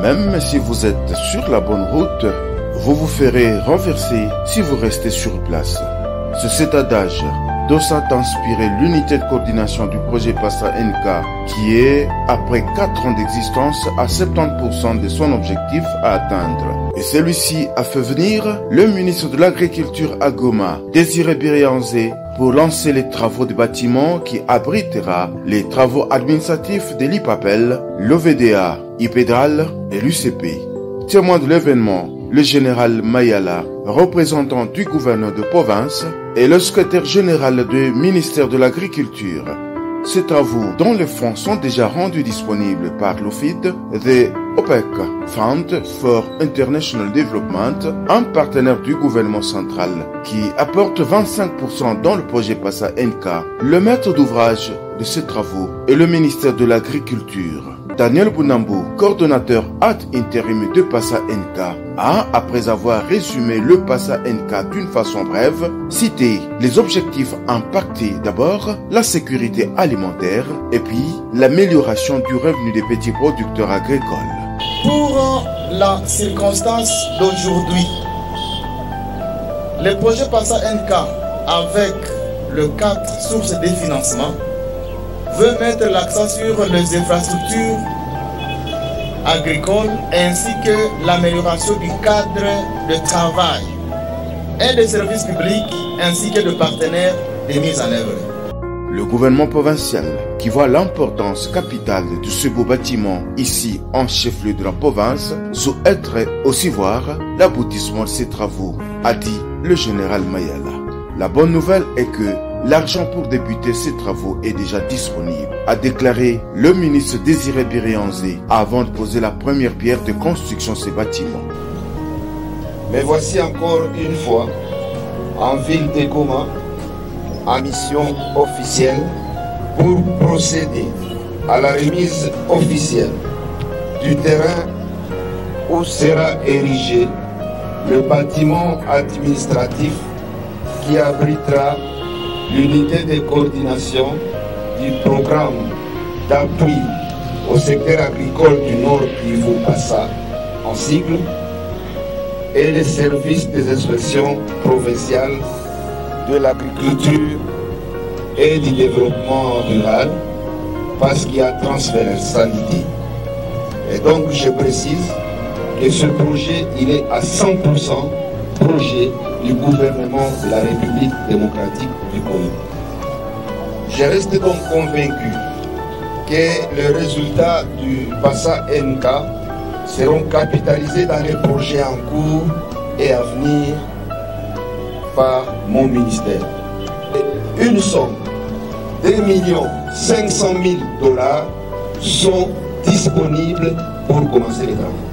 Même si vous êtes sur la bonne route, vous vous ferez renverser si vous restez sur place. C'est cet adage dont s'est inspiré l'unité de coordination du projet PASA NK qui est, après 4 ans d'existence, à 70% de son objectif à atteindre. Et celui-ci a fait venir le ministre de l'Agriculture à Goma, Désiré Birianzé, pour lancer les travaux de bâtiment qui abritera les travaux administratifs de l'IPAPEL, l'OVDA, IPEDRAL et l'UCP. Témoin de l'événement, le général Mayala, représentant du gouverneur de province, et le secrétaire général du ministère de l'Agriculture. Ces travaux, dont les fonds sont déjà rendus disponibles par l'OFID, the OPEC Fund for International Development, un partenaire du gouvernement central, qui apporte 25% dans le projet PASA NK. Le maître d'ouvrage de ces travaux est le ministère de l'Agriculture. Daniel Bounambou, coordonnateur ad interim de PASA NK, a, après avoir résumé le PASA NK d'une façon brève, cité les objectifs impactés d'abord la sécurité alimentaire et puis l'amélioration du revenu des petits producteurs agricoles. Pour la circonstance d'aujourd'hui, le projet PASA NK avec le 4 sources de financement veut mettre l'accent sur les infrastructures agricoles ainsi que l'amélioration du cadre de travail et des services publics ainsi que de partenaires de mise en œuvre. Le gouvernement provincial, qui voit l'importance capitale de ce beau bâtiment ici en chef-lieu de la province, souhaiterait aussi voir l'aboutissement de ces travaux, a dit le général Mayala. La bonne nouvelle est que l'argent pour débuter ces travaux est déjà disponible, a déclaré le ministre Désiré Birianzé avant de poser la première pierre de construction de ces bâtiments. Mais voici encore une fois, en ville de Goma, en mission officielle pour procéder à la remise officielle du terrain où sera érigé le bâtiment administratif qui abritera l'unité de coordination du programme d'appui au secteur agricole du Nord Kivu PASA en sigle et les services des inspections provinciales de l'agriculture et du développement rural parce qu'il y a transversalité. Et donc je précise que ce projet il est à 100% projet du gouvernement de la République démocratique du Congo. Je reste donc convaincu que les résultats du PASA NK seront capitalisés dans les projets en cours et à venir par mon ministère. Une somme de $2,500,000 sont disponibles pour commencer les travaux.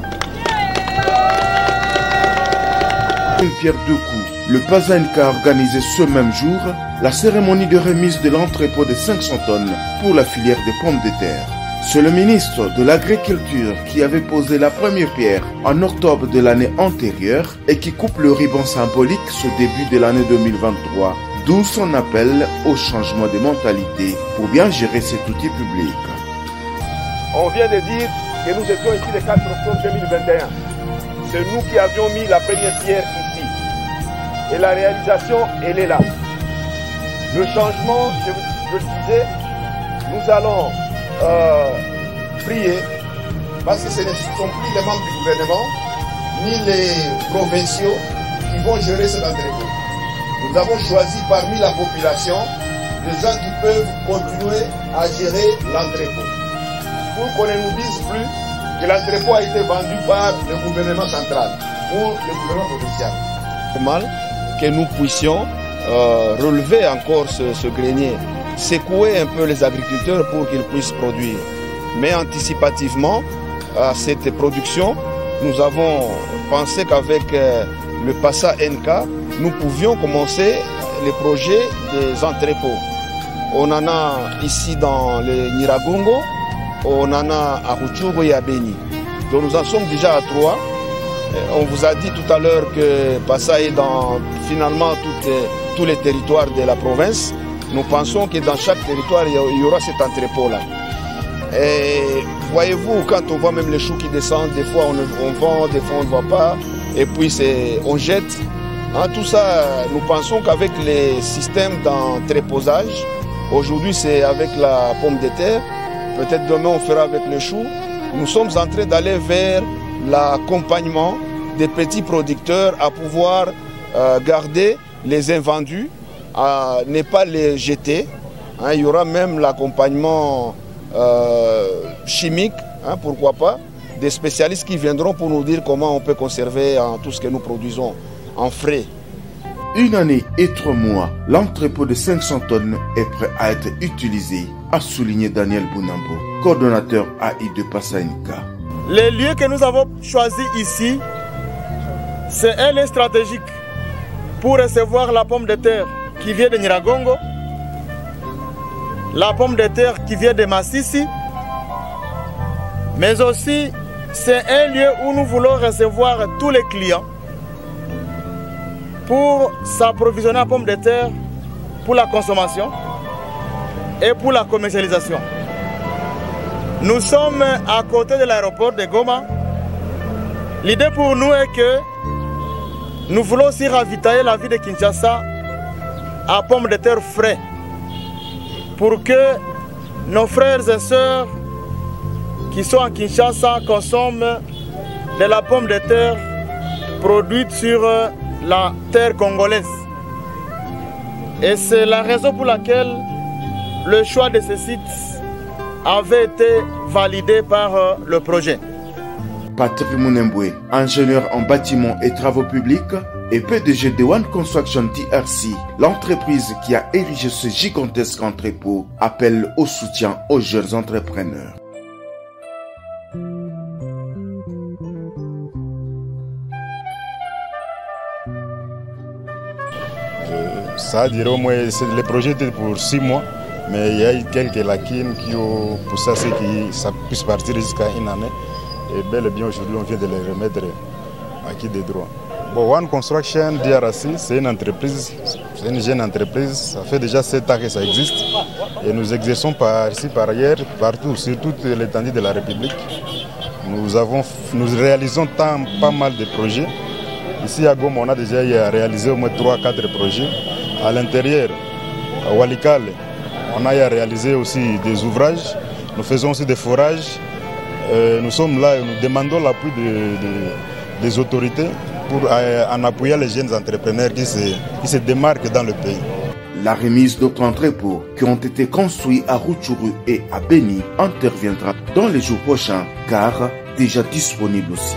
Une pierre deux coups, le PASA NK a organisé ce même jour la cérémonie de remise de l'entrepôt de 500 tonnes pour la filière des pommes de terre. C'est le ministre de l'Agriculture qui avait posé la première pierre en octobre de l'année antérieure et qui coupe le ruban symbolique ce début de l'année 2023, d'où son appel au changement de mentalité pour bien gérer cet outil public. On vient de dire que nous étions ici le 4 octobre 2021. C'est nous qui avions mis la première pierre ici. Et la réalisation, elle est là. Le changement, je le disais, nous allons prier, parce que ce ne sont plus les membres du gouvernement, ni les provinciaux qui vont gérer cet entrepôt. Nous avons choisi parmi la population des gens qui peuvent continuer à gérer l'entrepôt. Pour qu'on ne nous dise plus que l'entrepôt a été vendu par le gouvernement central ou le gouvernement provincial. C'est mal que nous puissions relever encore ce grenier, secouer un peu les agriculteurs pour qu'ils puissent produire. Mais anticipativement à cette production, nous avons pensé qu'avec le PASA NK, nous pouvions commencer les projets des entrepôts. On en a ici dans le Nyiragongo, on en a à Rutshuru et à Beni. Donc nous en sommes déjà à 3. On vous a dit tout à l'heure que PASA est dans finalement tous les territoires de la province. Nous pensons que dans chaque territoire, il y aura cet entrepôt-là. Et Voyez-vous, quand on voit même les choux qui descendent, des fois on vend, des fois on ne voit pas, et puis on jette. Hein, tout ça, nous pensons qu'avec les systèmes d'entreposage, aujourd'hui c'est avec la pomme de terre, peut-être demain on fera avec le chou, nous sommes en train d'aller vers l'accompagnement des petits producteurs à pouvoir garder les invendus, à ne pas les jeter. Hein, il y aura même l'accompagnement chimique, hein, pourquoi pas, des spécialistes qui viendront pour nous dire comment on peut conserver tout ce que nous produisons en frais. Une année et 3 mois, l'entrepôt de 500 tonnes est prêt à être utilisé, a souligné Daniel Bounambo, coordonnateur AI de Passainka. Les lieux que nous avons choisis ici, c'est un lieu stratégique pour recevoir la pomme de terre qui vient de Nyiragongo, la pomme de terre qui vient de Massissi, mais aussi c'est un lieu où nous voulons recevoir tous les clients pour s'approvisionner en pommes de terre pour la consommation et pour la commercialisation. Nous sommes à côté de l'aéroport de Goma. L'idée pour nous est que nous voulons aussi ravitailler la ville de Kinshasa à pommes de terre frais pour que nos frères et sœurs qui sont à Kinshasa consomment de la pomme de terre produite sur la terre congolaise. Et c'est la raison pour laquelle le choix de ce site avait été validé par le projet. Patrick Mounembwe, ingénieur en bâtiments et travaux publics et PDG de One Construction DRC, l'entreprise qui a érigé ce gigantesque entrepôt, appelle au soutien aux jeunes entrepreneurs. Ça a duré au moins, le projet était pour 6 mois, mais il y a eu quelques lacunes qui ont poussé à ce que ça puisse partir jusqu'à une année. Et bel et bien aujourd'hui, on vient de les remettre acquis des droits. Bon, One Construction DRC, c'est une entreprise, c'est une jeune entreprise, ça fait déjà 7 ans que ça existe. Et nous exerçons par ici, par ailleurs, partout, sur toute l'étendue de la République. Nous réalisons pas mal de projets. Ici à Goma, on a déjà réalisé au moins 3-4 projets. À l'intérieur, à Walikale, on a réalisé aussi des ouvrages. Nous faisons aussi des forages. Nous sommes là et nous demandons l'appui des autorités en appuyant les jeunes entrepreneurs qui se démarquent dans le pays. La remise d'autres entrepôts qui ont été construits à Rutshuru et à Beni interviendra dans les jours prochains car déjà disponible aussi.